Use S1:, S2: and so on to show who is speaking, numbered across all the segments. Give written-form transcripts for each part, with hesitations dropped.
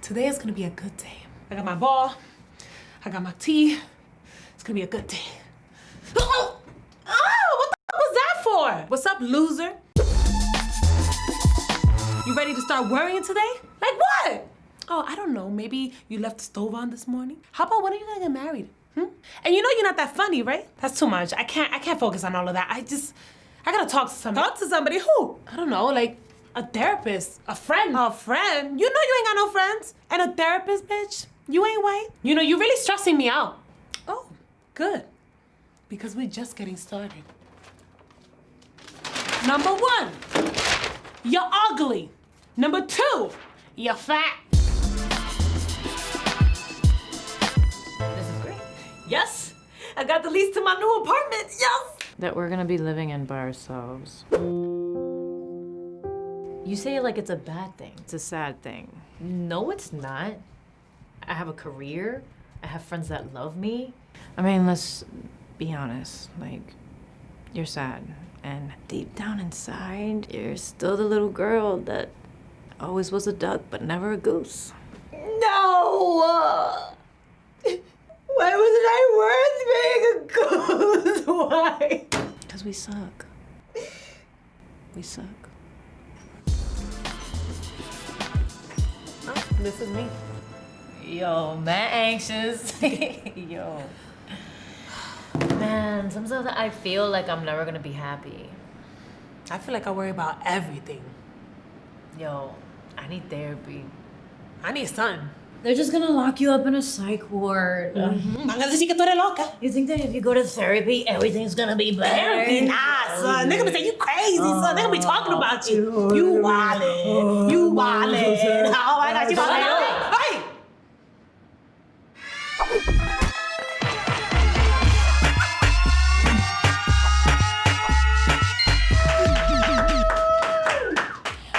S1: Today is gonna be a good day. I got my ball, I got my tea. It's gonna be a good day. Oh, what the f was that for? What's up, loser? You ready to start worrying today? Like what? Oh, I don't know, maybe you left the stove on this morning? How about when are you gonna get married? And you know you're not that funny, right? That's too much. I can't focus on all of that. I gotta talk to somebody. Talk to somebody who? I don't know, like a therapist, a friend. A friend? You know you ain't got no friends. And a therapist, bitch, you ain't white. You know, you're really stressing me out. Oh, good. Because we're just getting started. Number 1, you're ugly. Number 2, you're fat. This is great. Yes, I got the lease to my new apartment, yes.
S2: That we're gonna be living in by ourselves. You say it like it's a bad thing. It's a sad thing. No, it's not. I have a career. I have friends that love me. I mean, let's be honest. Like, you're sad. And deep down inside, you're still the little girl that always was a duck, but never a goose.
S1: No! Why wasn't I worth being a goose? Why?
S2: Because we suck. We suck.
S1: Oh, this is me.
S2: Yo, man, anxious. Yo. Man, sometimes I feel like I'm never gonna be happy.
S1: I feel like I worry about everything.
S2: Yo, I need therapy.
S1: I need sun.
S2: They're just gonna lock you up in a psych ward.
S1: Van a decir que tú eres loca.
S2: You think that if you go to therapy, everything's gonna be better?
S1: Therapy? Nah, son. They're gonna say you crazy, son. They're gonna be talking about you. You wildin'. You wildin'. Oh my God, you wildin'. Hey!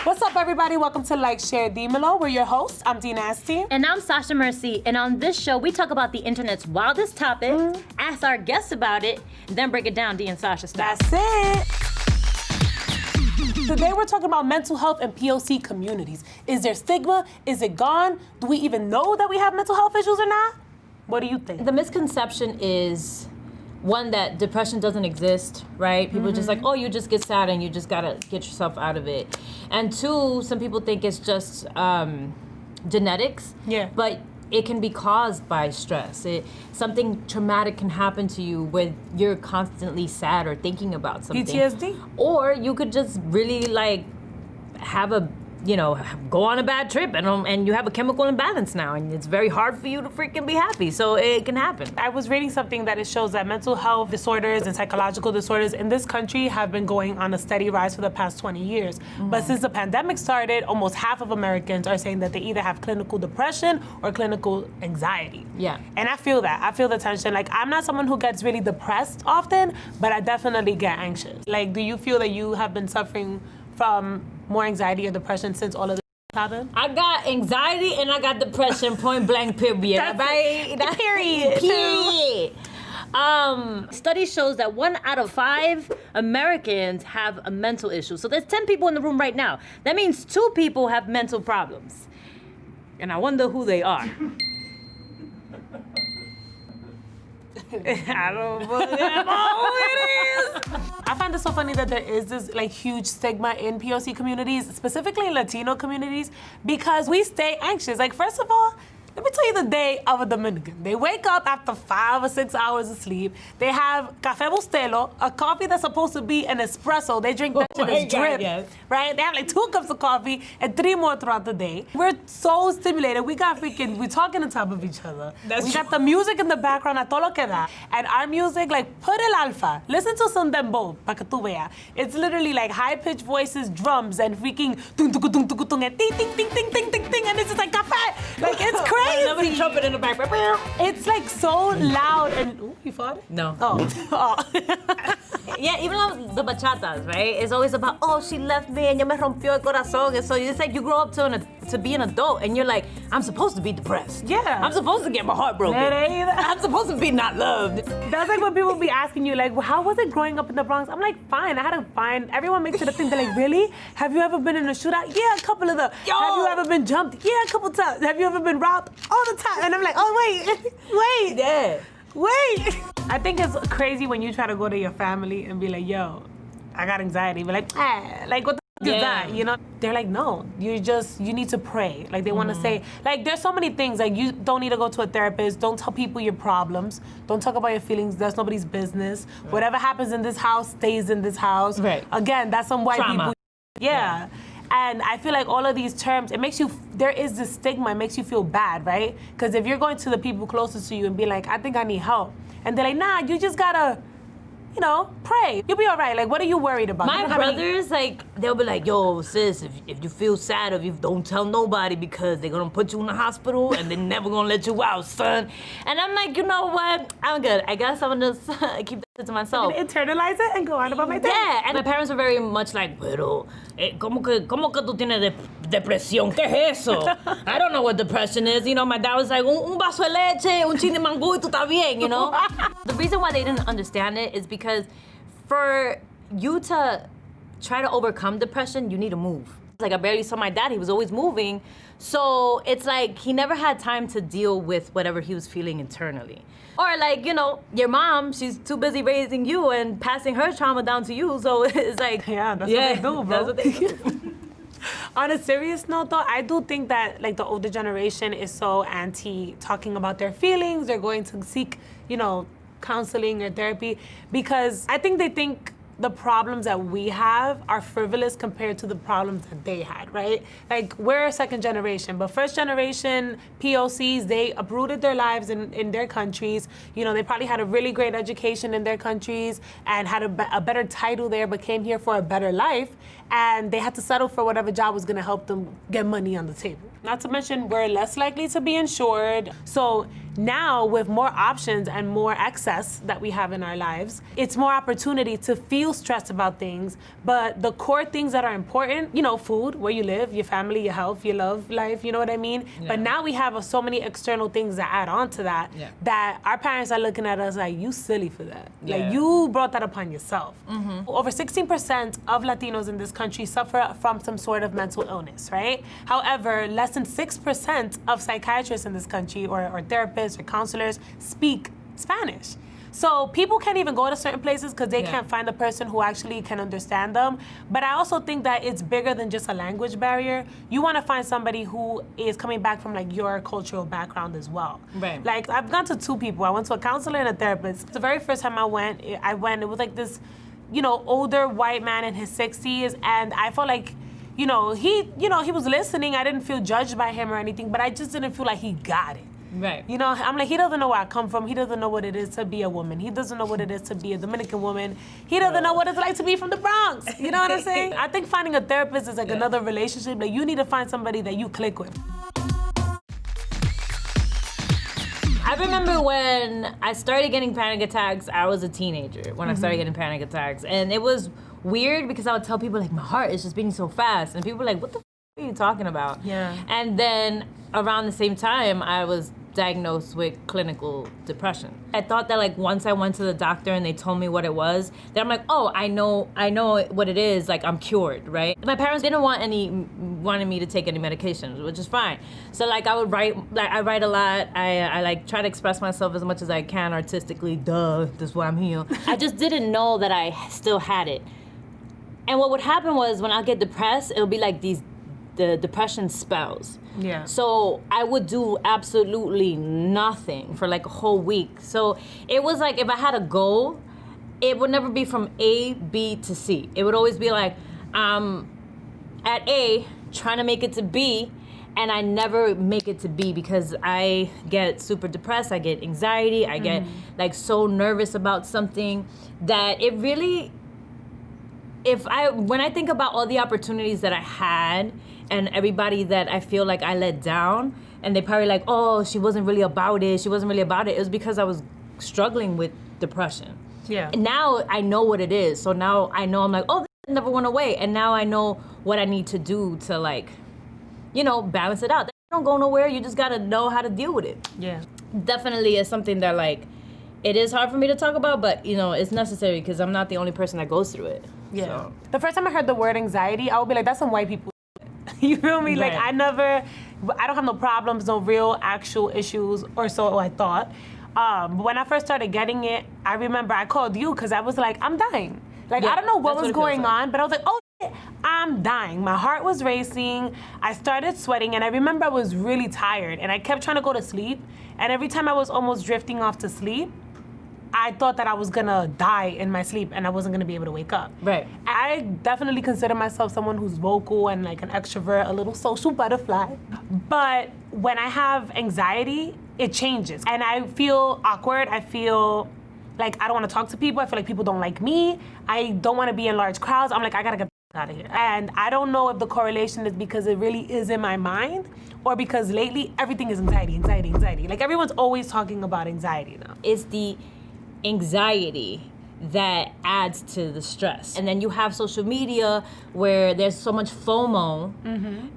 S1: What's up, everybody? Welcome to Like, Share, Dímelo. We're your hosts. I'm Dee Nasty.
S3: And I'm Sasha Merci. And on this show, we talk about the internet's wildest topic, ask our guests about it, then break it down Dee and Sasha style.
S1: That's it. Today we're talking about mental health and POC communities. Is there stigma? Is it gone? Do we even know that we have mental health issues or not? What do you think?
S3: The misconception is one, that depression doesn't exist, right? People are just like, oh, you just get sad and you just gotta get yourself out of it. And 2, some people think it's just genetics.
S1: Yeah.
S3: But it can be caused by stress. Something traumatic can happen to you when you're constantly sad or thinking about something.
S1: PTSD?
S3: Or you could just really like have a, go on a bad trip and you have a chemical imbalance now and it's very hard for you to freaking be happy. So it can happen.
S1: I was reading something that it shows that mental health disorders and psychological disorders in this country have been going on a steady rise for the past 20 years. But since the pandemic started, almost half of Americans are saying that they either have clinical depression or clinical anxiety.
S3: Yeah.
S1: And I feel that. I feel the tension. Like, I'm not someone who gets really depressed often, but I definitely get anxious. Like, do you feel that you have been suffering from more anxiety or depression since all of this happened?
S3: I got anxiety and I got depression, point blank, period.
S1: That's period.
S3: Period. Study shows that 1 out of 5 Americans have a mental issue. So there's 10 people in the room right now. That means 2 people have mental problems. And I wonder who they are.
S1: I don't believe it is. I find it so funny that there is this like huge stigma in POC communities, specifically in Latino communities, because we stay anxious. Like, first of all, let me tell you the day of a Dominican. They wake up after 5 or 6 hours of sleep. They have café bustelo, a coffee that's supposed to be an espresso. They drink that shit as drip, right? They have like 2 cups of coffee and 3 more throughout the day. We're so stimulated. We're talking on top of each other. We got the music in the background, a todo lo que da. And our music, like, put el alfa. Listen to some dembow, pa que tú vea. It's literally like high-pitched voices, drums, and freaking tung tung tung tung tung and ting ting ting ting ting ting ting, and it's just like café. Like, it's crazy.
S3: Another trumpet in the back.
S1: It's like so loud and... Ooh, you farted?
S3: No.
S1: Oh.
S3: Yeah, even though the bachatas, right? It's always about, oh, she left me and yo me rompió el corazón. And so it's like you grow up to be an adult and you're like, I'm supposed to be depressed.
S1: Yeah.
S3: I'm supposed to get my heart broken. I'm supposed to be not loved.
S1: That's like when people be asking you, like, well, how was it growing up in the Bronx? I'm like, fine, I had a fine. Everyone makes it a thing. They're like, really? Have you ever been in a shootout? Yeah, a couple of them.
S3: Yo.
S1: Have you ever been jumped? Yeah, a couple times. Have you ever been robbed? All the time. And I'm like, oh, wait.
S3: Yeah.
S1: Wait. I think it's crazy when you try to go to your family and be like, yo, I got anxiety. Be like, like what the is that? You know? They're like, no, you need to pray. Like they want to say, like there's so many things. Like you don't need to go to a therapist. Don't tell people your problems. Don't talk about your feelings. That's nobody's business. Right. Whatever happens in this house stays in this house.
S3: Right.
S1: Again, that's some white
S3: Trauma.
S1: people. Yeah. And I feel like all of these terms, there is this stigma, it makes you feel bad, right? Because if you're going to the people closest to you and be like, I think I need help. And they're like, nah, you just gotta, pray. You'll be all right. Like, what are you worried about?
S3: My brothers, like, they'll be like, yo, sis, if you feel sad or you don't tell nobody because they're gonna put you in the hospital and they're never gonna let you out, son. And I'm like, you know what? I'm good. I guess I'm gonna just keep that to myself.
S1: And internalize it and go on about my day.
S3: Yeah, and my parents were very much like, pero, ¿cómo que tú tienes depresión? ¿Qué es eso? I don't know what depression is. My dad was like, un vaso de leche, un chin de mangú y tú estás bien, The reason why they didn't understand it is because for you to try to overcome depression, you need to move. Like, I barely saw my dad. He was always moving. So it's like he never had time to deal with whatever he was feeling internally. Or like, your mom, she's too busy raising you and passing her trauma down to you. So it's like,
S1: yeah, that's what they do, bro.
S3: That's what they do.
S1: On a serious note, though, I do think that like the older generation is so anti talking about their feelings. They're going to seek, counseling or therapy because I think they think the problems that we have are frivolous compared to the problems that they had, right? Like, we're a second generation, but first generation POCs, they uprooted their lives in their countries. They probably had a really great education in their countries and had a better title there, but came here for a better life. And they had to settle for whatever job was gonna help them get money on the table. Not to mention, we're less likely to be insured. So now, with more options and more access that we have in our lives, it's more opportunity to feel stressed about things. But the core things that are important, food, where you live, your family, your health, your love life, you know what I mean? Yeah. But now we have so many external things that add on to that, that our parents are looking at us like, you silly for that. Yeah. Like, you brought that upon yourself. Mm-hmm. Over 16% of Latinos in this country suffer from some sort of mental illness, right? However, less than 6% of psychiatrists in this country or therapists or counselors speak Spanish. So people can't even go to certain places because they can't find a person who actually can understand them. But I also think that it's bigger than just a language barrier. You want to find somebody who is coming back from like your cultural background as well.
S3: Right.
S1: Like, I've gone to two people. I went to a counselor and a therapist. The very first time I went, it was like this, older white man in his 60s, and I felt like, he was listening. I didn't feel judged by him or anything, but I just didn't feel like he got it.
S3: Right.
S1: I'm like, he doesn't know where I come from. He doesn't know what it is to be a woman. He doesn't know what it is to be a Dominican woman. He doesn't know what it's like to be from the Bronx. You know what I'm saying? I think finding a therapist is like another relationship. Like, you need to find somebody that you click with.
S3: I remember when I started getting panic attacks, I was a teenager when I started getting panic attacks. And it was weird because I would tell people, like, my heart is just beating so fast. And people were like, what the are you talking about?
S1: Yeah.
S3: And then around the same time, I was diagnosed with clinical depression. I thought that like once I went to the doctor and they told me what it was, then I'm like, oh, I know what it is, like I'm cured, right? My parents didn't wanted me to take any medications, which is fine. So like I write a lot, I like try to express myself as much as I can artistically, that's why I'm here. I just didn't know that I still had it. And what would happen was when I get depressed, it'll be like the depression spells.
S1: Yeah.
S3: So I would do absolutely nothing for like a whole week. So it was like if I had a goal, it would never be from A, B to C. It would always be like, at A, trying to make it to B, and I never make it to B because I get super depressed, I get anxiety, I get like so nervous about something that it really, when I think about all the opportunities that I had and everybody that I feel like I let down, and they probably like, oh, she wasn't really about it, it was because I was struggling with depression.
S1: Yeah.
S3: Now I know what it is. So now I know I'm like, oh, this never went away. And now I know what I need to do to like, you know, balance it out. That don't go nowhere. You just gotta know how to deal with it.
S1: Yeah.
S3: Definitely is something that like, it is hard for me to talk about, but you know, it's necessary because I'm not the only person that goes through it.
S1: Yeah.
S3: So.
S1: The first time I heard the word anxiety, I would be like, that's some white people. You feel me? Like,
S3: Right.
S1: I don't have no problems, no real actual issues, or so I thought. But when I first started getting it, I remember I called you because I was like, I'm dying. Like,
S3: Yeah,
S1: I don't know what
S3: that's
S1: was
S3: what it feels
S1: going
S3: like.
S1: on, but I was like, oh, shit, I'm dying. My heart was racing. I started sweating, and I remember I was really tired, and I kept trying to go to sleep. And every time I was almost drifting off to sleep, I thought that I was gonna die in my sleep and I wasn't gonna be able to wake up.
S3: Right.
S1: I definitely consider myself someone who's vocal and like an extrovert, a little social butterfly. But when I have anxiety, it changes. And I feel awkward. I feel like I don't wanna talk to people. I feel like people don't like me. I don't wanna be in large crowds. I'm like, I gotta get the out of here. And I don't know if the correlation is because it really is in my mind or because lately everything is anxiety. Like everyone's always talking about anxiety now.
S3: It's the anxiety that adds to the stress. And then you have social media where there's so much FOMO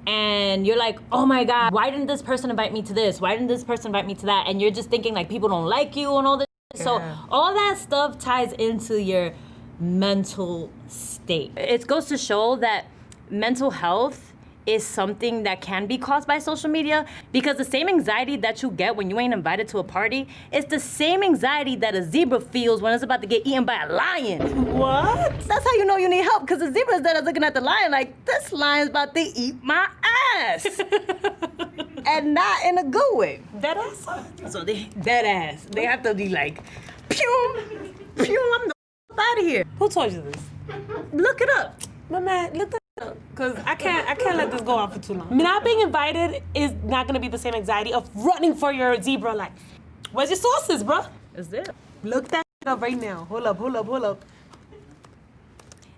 S3: and you're like, oh my God, why didn't this person invite me to this? Why didn't this person invite me to that? And you're just thinking like people don't like you and all this. So
S1: Yeah.
S3: all that stuff ties into your mental state. It goes to show that mental health is something that can be caused by social media because the same anxiety that you get when you ain't invited to a party is the same anxiety that a zebra feels when it's about to get eaten by a lion.
S1: What?
S3: That's how you know you need help because the zebra is there looking at the lion like, this lion's about to eat my ass. And not in a good way.
S1: That is.
S3: So they dead ass. They have to be like, pew, pew, I'm the out of here.
S1: Who told you this?
S3: Look it up.
S1: My man, look that up. Cause I can't let this go on for too long. Not being invited is not gonna be the same anxiety of running for your zebra life. Where's your sauces, bro?
S3: Is there?
S1: Look that up right now. Hold up.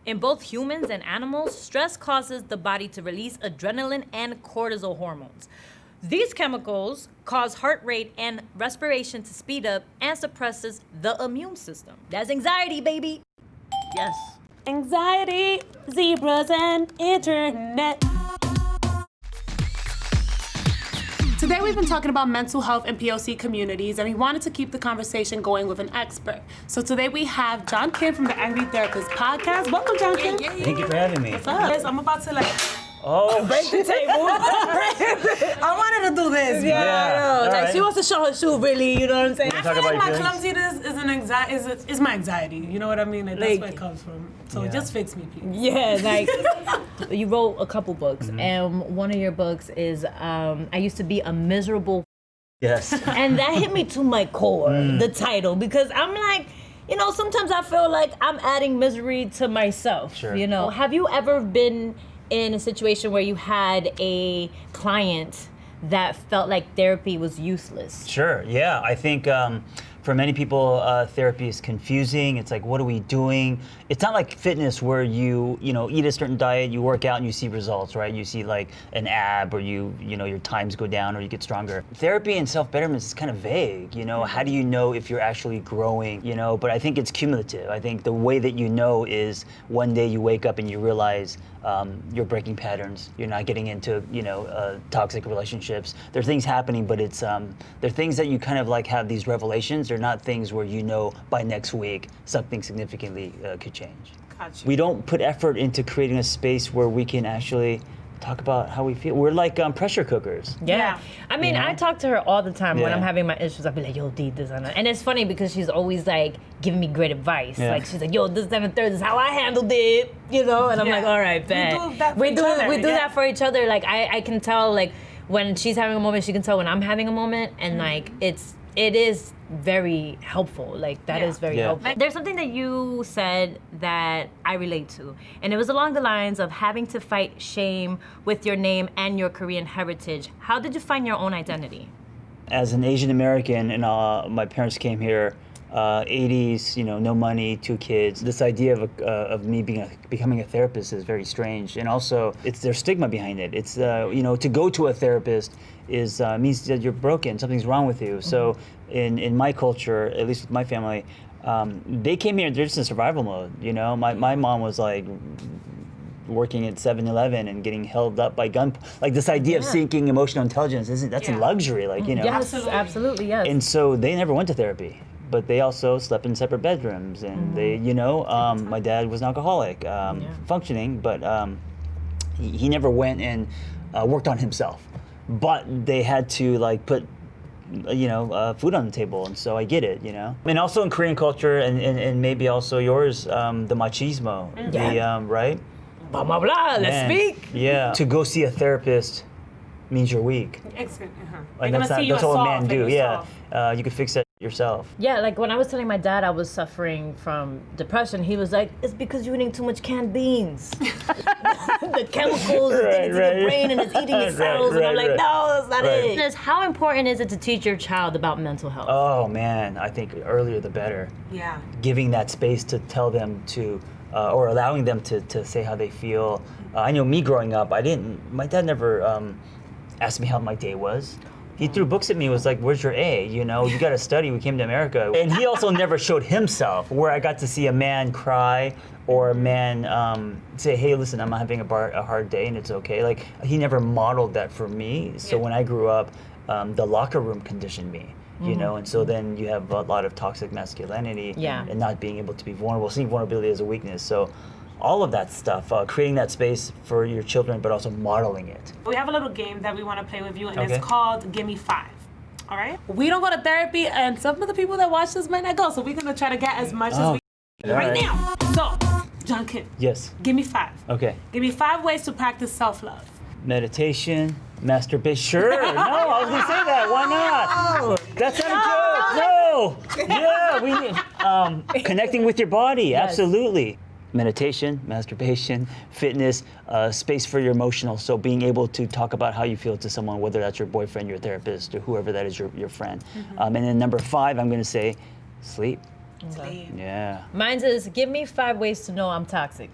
S3: In both humans and animals, stress causes the body to release adrenaline and cortisol hormones. These chemicals cause heart rate and respiration to speed up and suppresses the immune system. That's anxiety, baby. Yes.
S1: Anxiety, zebras, and internet. Today we've been talking about mental health in POC communities, and we wanted to keep the conversation going with an expert. So today we have John Kim from the Angry Therapist podcast. Welcome, John Kim.
S4: Thank you for having me.
S1: What's up? Yes, I'm about to
S4: Oh,
S1: break the table. I wanted to do this.
S4: Yeah,
S3: I know.
S4: all
S3: Like
S4: right.
S3: she wants to show her shoe, really. You know what I'm saying?
S1: I
S4: Talk
S1: feel
S4: about
S1: like my
S4: your feelings.
S1: clumsiness is an anxiety. Is my anxiety. You know what I mean? Like, that's where it comes from. So
S4: Yeah.
S1: just fix me, please.
S3: Yeah, like you wrote a couple books, and one of your books is I used to be a miserable,
S4: yes.
S3: and that hit me to my core. The title, because I'm like, you know, sometimes I feel like I'm adding misery to myself.
S4: Sure.
S3: You know, have you ever been in a situation where you had a client that felt like therapy was useless?
S4: Sure, yeah. I think for many people, therapy is confusing. It's like, what are we doing? It's not like fitness where you eat a certain diet, you work out and you see results, right? You see like an ab or your times go down or you get stronger. Therapy and self-betterment is kind of vague, How do you know if you're actually growing, But I think it's cumulative. I think the way that you know is one day you wake up and you realize you're breaking patterns. You're not getting into, toxic relationships. There are things happening, but they're things that you kind of like have these revelations. They're not things where by next week something significantly could change.
S1: Gotcha.
S4: We don't put effort into creating a space where we can actually talk about how we feel. We're like pressure cookers.
S1: Yeah.
S3: I mean, I talk to her all the time when
S4: Yeah.
S3: I'm having my issues. I'll be like, yo, D, this and that. And it's funny because she's always like giving me great advice.
S4: Yeah.
S3: Like she's like, yo, this, that, and third, this is how I handled it, And I'm
S1: Yeah.
S3: like, all right, bet.
S1: do that for
S3: We
S1: each
S3: do
S1: other,
S3: we do
S1: yeah.
S3: that for each other. Like I can tell like when she's having a moment, she can tell when I'm having a moment, and like it is very helpful. Like that is very
S4: Yeah.
S3: helpful. There's something that you said that I relate to, and it was along the lines of having to fight shame with your name and your Korean heritage. How did you find your own identity?
S4: As an Asian American, and my parents came here, 80s, no money, 2 kids. This idea of me becoming a therapist is very strange, and also there's stigma behind it. It's to go to a therapist means that you're broken, something's wrong with you. So in my culture, at least with my family, they came here, they're just in survival mode, you know? My mom was like working at 7-Eleven and getting held up by gun. Like this idea of seeking emotional intelligence, that's a luxury, like, you know?
S3: Yes, absolutely, yes.
S4: And so they never went to therapy, but they also slept in separate bedrooms, and they, you know, my dad was an alcoholic, functioning, but he never went and worked on himself. But they had to like put, you know, food on the table, and so I get it, you know. And also in Korean culture, and maybe also yours, the machismo, right?
S3: Blah, blah, blah, let's speak.
S4: Yeah. To go see a therapist means you're weak.
S1: Like
S4: That's all men do. Yeah. You can fix that yourself.
S3: Yeah, like when I was telling my dad I was suffering from depression, he was like, it's because you're eating too much canned beans. The chemicals get into your brain and it's eating your cells. And I'm like, no, that's not it. How important is it to teach your child about mental health?
S4: Oh man, I think earlier the better.
S1: Yeah.
S4: Giving that space to tell them to, or allowing them to say how they feel. I know me growing up, my dad never asked me how my day was. He threw books at me, was like, where's your A? You know, you gotta study, we came to America. And he also never showed himself, where I got to see a man cry or a man say, hey, listen, I'm having a hard day and it's okay. Like, he never modeled that for me. So when I grew up, the locker room conditioned me. You know, and so then you have a lot of toxic masculinity and not being able to be vulnerable, seeing vulnerability as a weakness. So all of that stuff, creating that space for your children, but also modeling it.
S1: We have a little game that we want to play with you, and it's called Give Me 5. All right? We don't go to therapy, and some of the people that watch this might not go, so we're going to try to get as much as we can right now. So, John Kim.
S4: Yes.
S1: Give me 5.
S4: Okay.
S1: Give me 5 ways to practice self-love.
S4: Meditation, masturbation. Sure. No, I was gonna say that. Why not? That's not a joke. No. Yeah, we need connecting with your body. Yes. Absolutely. Meditation, masturbation, fitness, space for your emotional. So being able to talk about how you feel to someone, whether that's your boyfriend, your therapist, or whoever that is, your friend. And then number 5, I'm gonna say, sleep.
S1: Sleep.
S4: Yeah.
S3: Mine is give me 5 ways to know I'm toxic.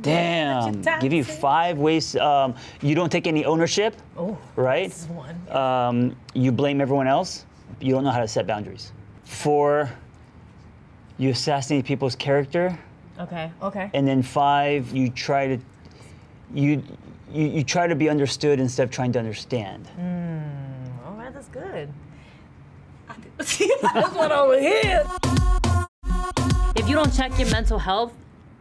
S4: Damn. Give you 5 ways. You don't take any ownership.
S3: Oh,
S4: right?
S3: This is one.
S4: You blame everyone else. You don't know how to set boundaries. 4, you assassinate people's character.
S3: Okay.
S4: And then 5, you try to you try to be understood instead of trying to understand.
S3: All right, that's good. That's one over here. If you don't check your mental health,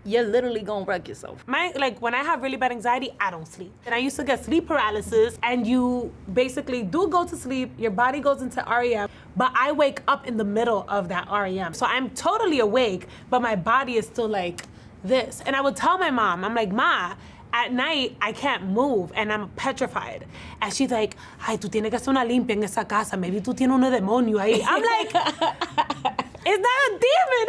S3: you're literally gonna wreck yourself.
S1: When I have really bad anxiety, I don't sleep. And I used to get sleep paralysis, and you basically do go to sleep, your body goes into REM, but I wake up in the middle of that REM. So I'm totally awake, but my body is still like this. And I would tell my mom, I'm like, Ma, at night, I can't move, and I'm petrified. And she's like, ay, tú tienes que hacer una limpia en esa casa. Maybe tú tienes un demonio ahí. I'm like, it's not a demon.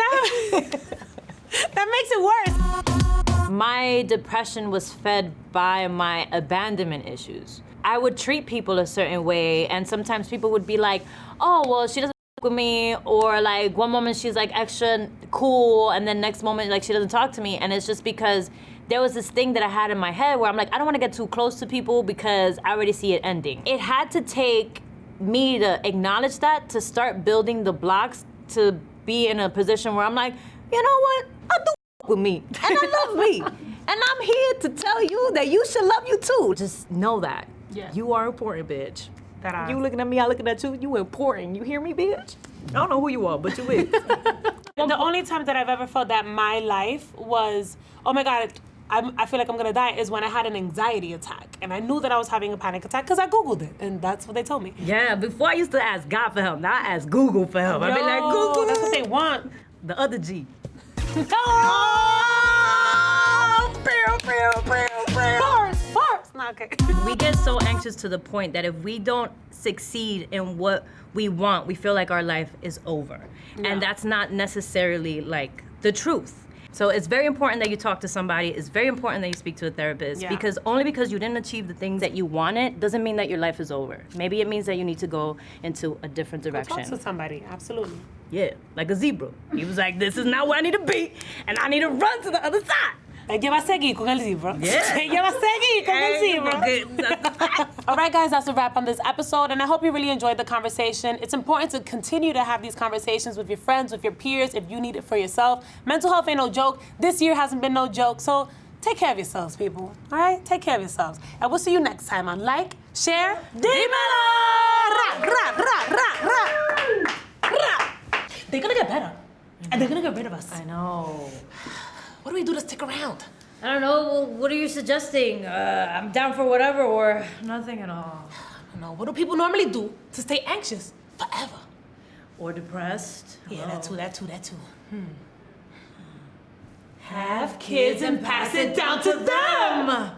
S1: That makes it worse.
S3: My depression was fed by my abandonment issues. I would treat people a certain way, and sometimes people would be like, oh, well, she doesn't with me, or like one moment she's like extra cool, and then next moment like she doesn't talk to me, and it's just because there was this thing that I had in my head where I'm like, I don't want to get too close to people because I already see it ending. It had to take me to acknowledge that, to start building the blocks to be in a position where I'm like, you know what? I do with me, and I love me, and I'm here to tell you that you should love you too. Just know that you are important, bitch. You looking at me, I looking at you. You important. You hear me, bitch? I don't know who you are, but you is.
S1: The only time that I've ever felt that my life was, oh my God, I feel like I'm gonna die, is when I had an anxiety attack, and I knew that I was having a panic attack because I Googled it, and that's what they told me.
S3: Yeah, before I used to ask God for help, now I ask Google for help. I'd be like, Google.
S1: That's what they want.
S3: The other G.
S1: Bars. No, okay.
S3: We get so anxious to the point that if we don't succeed in what we want, we feel like our life is over. Yeah. And that's not necessarily like the truth. So it's very important that you talk to somebody. It's very important that you speak to a therapist, because only because you didn't achieve the things that you wanted doesn't mean that your life is over. Maybe it means that you need to go into a different direction.
S1: Talk to somebody, absolutely.
S3: Yeah, like a zebra. He was like, this is not where I need to be, and I need to run to the other side.
S1: Ella va a seguir con el libro.
S2: Yeah.
S1: Ella va a seguir con el libro. All right, guys, that's a wrap on this episode, and I hope you really enjoyed the conversation. It's important to continue to have these conversations with your friends, with your peers, if you need it for yourself. Mental health ain't no joke. This year hasn't been no joke, so take care of yourselves, people. All right? Take care of yourselves. And we'll see you next time on Like, Share, Dímelo! Ra, ra, ra, ra, ra. Ra. They're gonna get better. And they're gonna get rid of us.
S2: I know.
S1: What do we do to stick around?
S2: I don't know. What are you suggesting? I'm down for whatever or nothing at all.
S1: I don't know. What do people normally do to stay anxious forever?
S2: Or depressed?
S1: Yeah, that too. Have kids and pass it down to them!